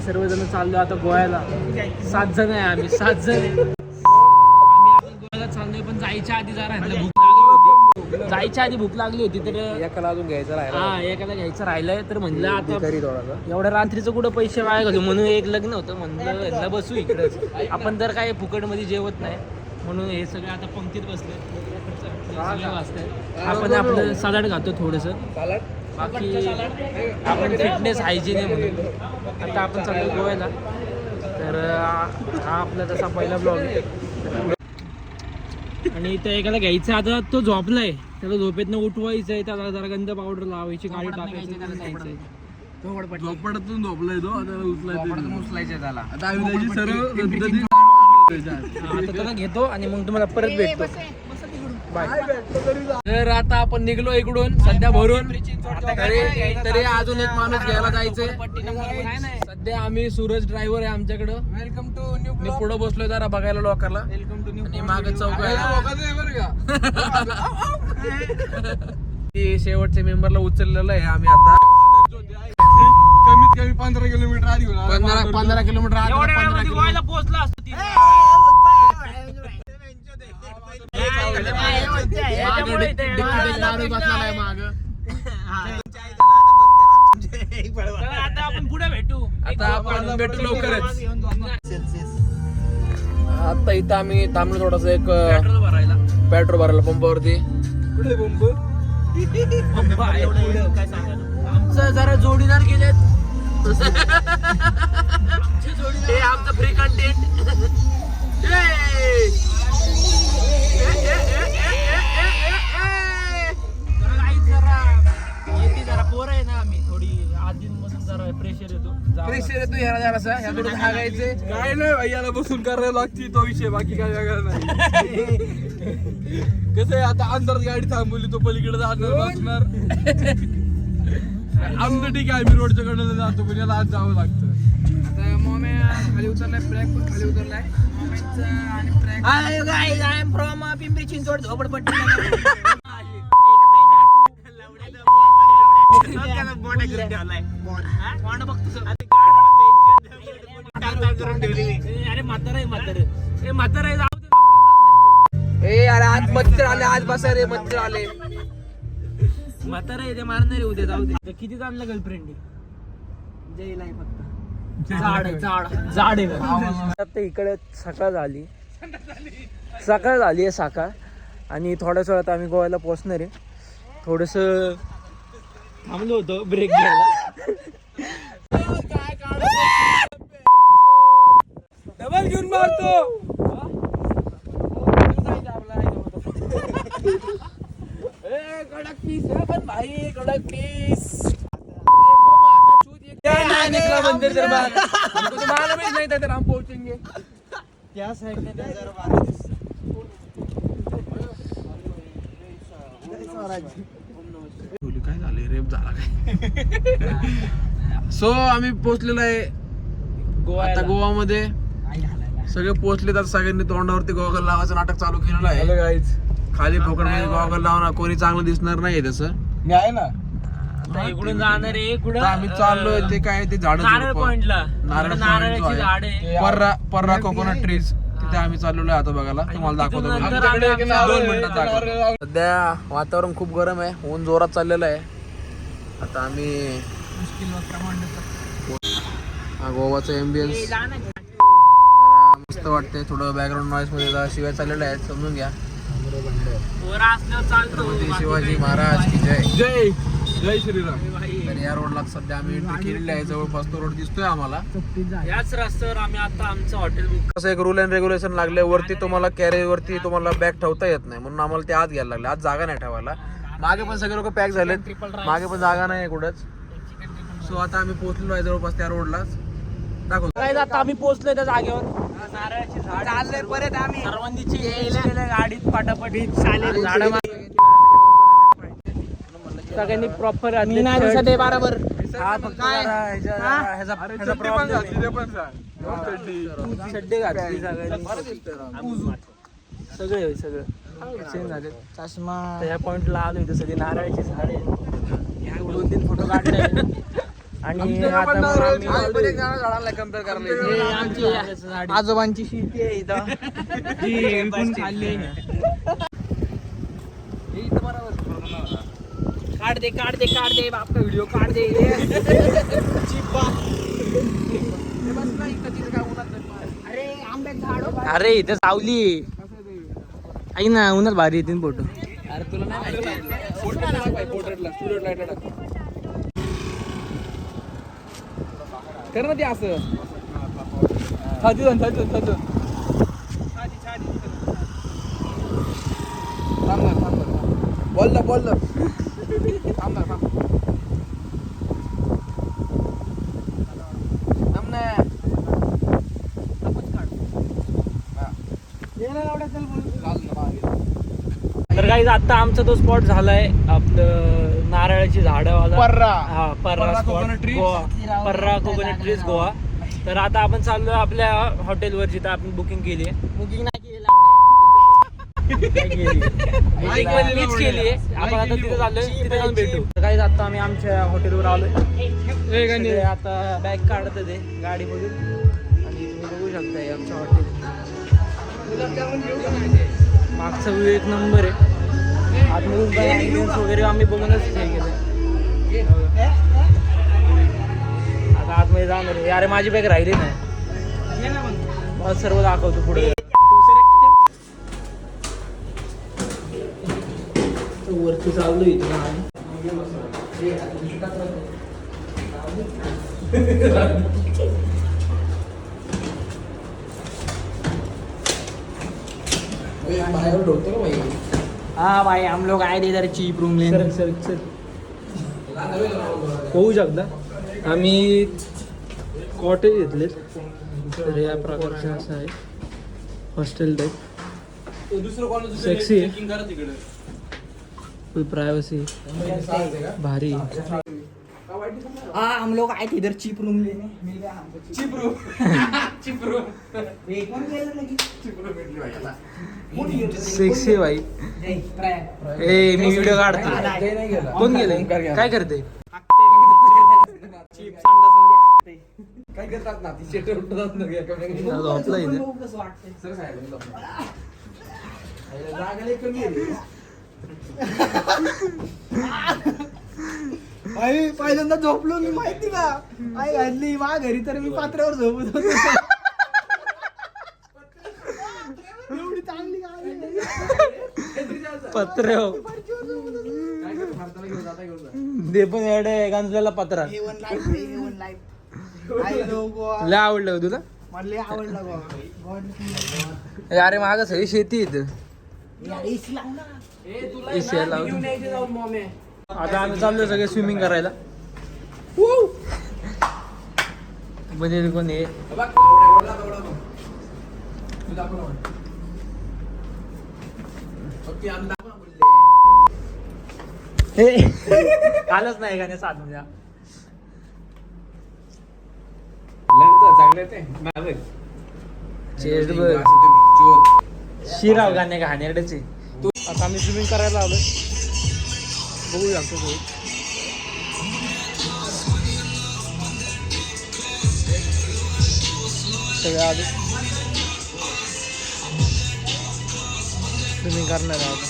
सर्वजण चाललो आता गोव्याला. 7 जण आहे आम्ही, 7 जण आहे. आम्ही आता गोव्याला चाललोय, पण जायच्या आधी जरा भूक लागली होती. जायच्या आधी भूक लागली होती तर एकाला अजून घ्यायचं राहिला. हा, एकाला घ्यायचं राहिलंय. तर म्हणलं आता एवढ्या रात्रीचं कुठं पैसे वाया घालू, म्हणून एक लग्न होतं, म्हणलं यांना बसू इकडंच. आपण तर काय फुकटमध्ये जेवत नाही, म्हणून हे सगळे आता पंक्तीत बसले. आपण आपलं सलाड खातो थोडंसं, बाकी आपण फिटनेस हायजीन आहे म्हणून. आता आपण चाललो गोव्याला. तर हा आपला तसा पहिला ब्लॉग आहे. आणि इथं एकाला घ्यायचं, आता तो झोपलाय, त्याला झोपेतनं उठवायचं आहे, त्याला जरा गंध पावडर लावायची, गाडी टाकायची, झोपडातून झोपलाय तो, आता उचलायचे त्याला. आता त्याला घेतो आणि मग तुम्हाला परत भेटतो. तर आता आपण निघलो इकडून सध्या भरून. तरी अजून एक माणूस घ्यायला जायचंय. सध्या आम्ही सूरज ड्रायव्हर आहे आमच्याकडं. Welcome to new. मी पुढे बसलोय जरा बघायला लोकांना. Welcome to new. आणि मागे चौक आहे. शेवटच्या मेंबरला उचललेलं आहे आम्ही आता. कमीत कमी 15 किलोमीटर आधी 15 किलोमीटर आधी पोहोचला असतो. आता आपण पुढे भेटू. आता आपण भेटू लवकरच. आता इथं आम्ही थांबलो थोडस, एक पेट्रोल भरायला पंपावरती. कुठे पंप? आमचं जरा जोडीदार गेलेत. हे आमचं फ्री कंटेंट. जरा पोर आहे ना आम्ही, थोडी आधीपासून जरा प्रेशर येतो. ह्याला जरासा ह्याकडून हागायचे. काय नाही भाई, याला बसून करायला लागते तो विषय, बाकी काय वेगळा नाही. कसं आहे, आता अंधारात गाडी थांबवली, तो पलीकडे जाणार बसणार. आमचं ठीक आहे, आम्ही रोडच्या कडे जातो, पण याला आज जावं लागतं. आता मॉमे खाली उतरलाय, ब्रेक पण खाली उतरलाय. I am from Pimpri Chinchwad झोपडपट्टी. अरे म्हातारा म्हातारा आज मच्छर आले, आज बसा रे, मच्छर आले. म्हातारा आहे ते मारणारे उद्या, जाऊ दे. किती चांगला गर्लफ्रेंड आहे. झाड आहे. आता इकडे सकाळ झाली आहे सकाळ. आणि थोड्याच वेळात आम्ही गोव्याला पोहोचणार आहे. थोडस थांबलो होतो ब्रेक घ्यायला. डबल घेऊन मारतो. कडक पीस पण भाई, कडक पीस. निकला मंदिर दरबार. हमको तो मालूम ही नहीं था तेरा हम पहुंचेंगे. त्या साईडने काय झाले, रेप झाला काय. सो आम्ही पोहोचलेलो आहे आता गोवामध्ये. सगळे पोहोचले तर सगळ्यांनी तोंडावरती गॉगल लावायचं नाटक चालू केलेलं आहे. खाली फोकट मध्ये गॉगल लावणार, कोणी चांगलं दिसणार नाही तसं. मी आहे ना. इकडून जाणार आहे कुठं, आम्ही चाललोय ते काय ते झाड, नारळ पॉइंटला. नारळाची झाड आहे, पर्रा कोकोनट ट्रीज. तिथे आम्ही चाललेलो आहे आता बघायला. तुम्हाला दाखवतो. 2 मिनिटात दाखवतो. सध्या वातावरण खूप गरम आहे, ऊन जोरात चाललेलं आहे. आता आम्ही हा गोवाचा एम्बियन्स मस्त वाटते. थोडं बॅकग्राऊंड नॉईस मध्ये शिवाय चाललेलं आहे, समजून घ्या. छत्रपती शिवाजी महाराज की जय. जय जय श्रीराम. तर या रोडला सध्या आम्ही एंट्री केलेली आहे. जवळपास तो रोड दिसतोय आम्हाला. याच रस्त्यावर आम्ही आता आमचं हॉटेल बुक. कसं एक रूल अँड रेग्युलेशन लागले, वरती तुम्हाला कॅरेज वरती तुम्हाला बॅग ठेवता येत नाही, म्हणून आम्हाला ते आत घ्यायला लागले. आज जागा नाही ठेवायला. मागे पण सगळे लोक पॅक झालेत, मागे पण जागा नाही कुठंच. सो आता आम्ही पोहोचलेलो आहे जवळपास त्या रोडलाच. दाखवतो. आता आम्ही पोहोचलोय त्या जागेवर. नारळाची झाड चाललंय परत आम्ही सर्वांची गाडीत पटापटी चालेल. सगळ्यांनी प्रॉपर बरोबर. चड्डे घातली सगळे झाले. चष्मा त्या पॉइंटला आलो इथे. सगळे नारळाची झाडे. 2-3 फोटो काढले. आणि आता मग आम्ही- हे आमची आजोबांची शेती आहे इथं जी विकून खाल्ली. काढ दे बाप का व्हिडिओ काढ दे. अरे आंब्यात झाड. अरे इथं सावली ऐक ना, उन्हात भारी येतील फोटो. अरे तुला नाही कर ना ते असं. बोल तर काही आता आमचा तो स्पॉट झालाय आपलं नारळाची झाडवाला. हा पर्रा coconut trees. गोवा. पर्रा कोकोनट ट्रीज गोवा. तर आता आपण चाललोय आपल्या हॉटेलवर जिथं आपण बुकिंग केली आहे. बुकिंग नाही केलेलं. मीच केली आहे. आपण आता तिथे चाललोय, तिथे जाऊन भेटू. तर काही आता आम्ही आमच्या हॉटेलवर आलोय. सगळे आता बॅग काढत ते गाडीमधून आणि तुम्ही बघू शकता हे आमचं हॉटेल. मागचा व्ह्यू एक नंबर आहे. आतमधून काय ambience वगैरे आम्ही बघूनच हे केलं. आता आतमध्ये जाणार आहे. अरे माझी बॅग राहिली नाही. मला सर्व दाखवतो पुढे. वरती चाललोय इथे हाँ भाई हम लोग आए थे इधर चीप रूम लेने. सर होऊ शकता. आम्ही कॉटेज घेतलेत. तर या प्रकारचं असं आहे हॉस्टेल टाईप. सेक्सी आहे, फुल प्रायव्हसी, भारी. हाँ हम लोग आए थे इधर चीप रूम लेने. मिल गया हमको चीप रूम. एक कौन गेला लगी चीप रूम. सेक्सी भाई. ए मी व्हिडिओ काढतो. कोण गेले, काय करते? चीप संडास मध्ये काय करतात ना ती शेटर उठतात ना झोपला इथे. कसं वाटतंय. सर साहेब जागा कमी आहे. आई पहिल्यांदा झोपलो मी माहिती का. आई घातली मा घरी तर मी पात्र्यावर झोपत होतो. एवढी चांगली पत्र दे पण एवढे गांजलेला पत्रा. लय आवडलं का तुला? मला लय आवडला गॉड. अरे माग सगळी शेती इथं. एसी लाव ना. AC लावतो. आता आम्ही चाललोय सगळे स्विमिंग करायला. म्हणजे कोण आहे आलंच नाही का साथ म्हणजे. शिराव गाणे घाणेरडेचे. आता आम्ही स्विमिंग करायला आलोय. बघू शकतो तो सगळे आले स्विमिंग करणार आहे आता.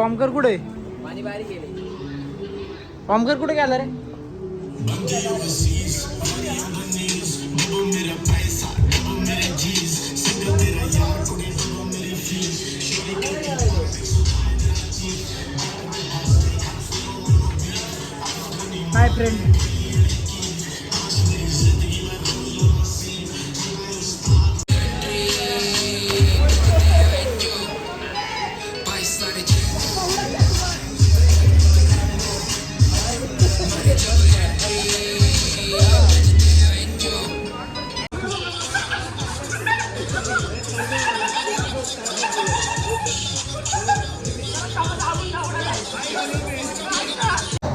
ओमकर कुठे? पाणी बारीक गेले. ओमकर कुठे गेला रे? Hi friend.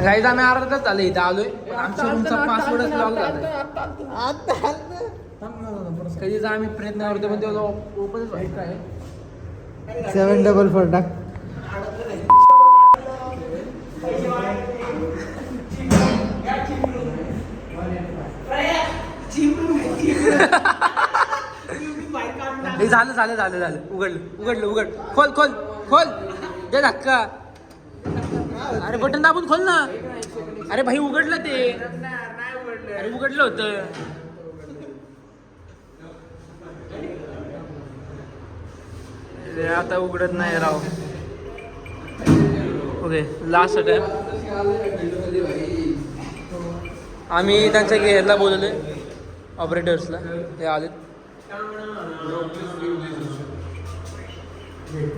गाईज आम्ही अर्धा तास झालं इथं आलोय. आमच्या रूमचा पासवर्डच लॉक झाला. कधीच आम्ही प्रयत्न करतो पण तेवढं ओपनच व्हायचं काय. 744 टाक. हे झालं झालं झालं झालं उघड खोल खोल खोल दे धक्का. अरे बटन दाबून खोल ना. अरे भाई उघडलं ते. अरे उघडलं होतं. अरे आता उघडत नाही राव. ओके लास्ट टाइम आम्ही त्यांच्या ह्याला बोलवले ऑपरेटर्सला. ते आलेत.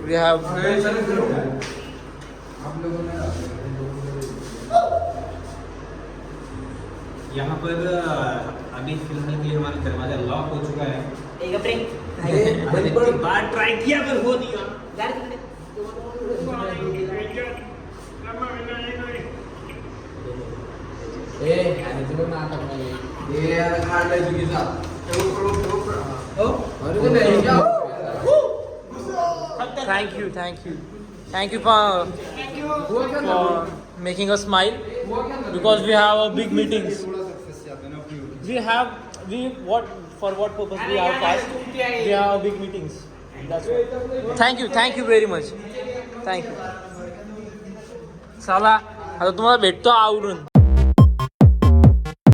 वी हॅव यहाँ पर अभी फिलहाल के लिए हमारा दरवाजा लॉक हो चुका है। बार ट्राई किया पर हो नहीं रहा। Thank you for making us smile because we have a big meetings. For what purpose we have fast? We have big meetings. That's why. Thank you very much. Thank you. चला आता तुम्हाला भेटतो आवरून.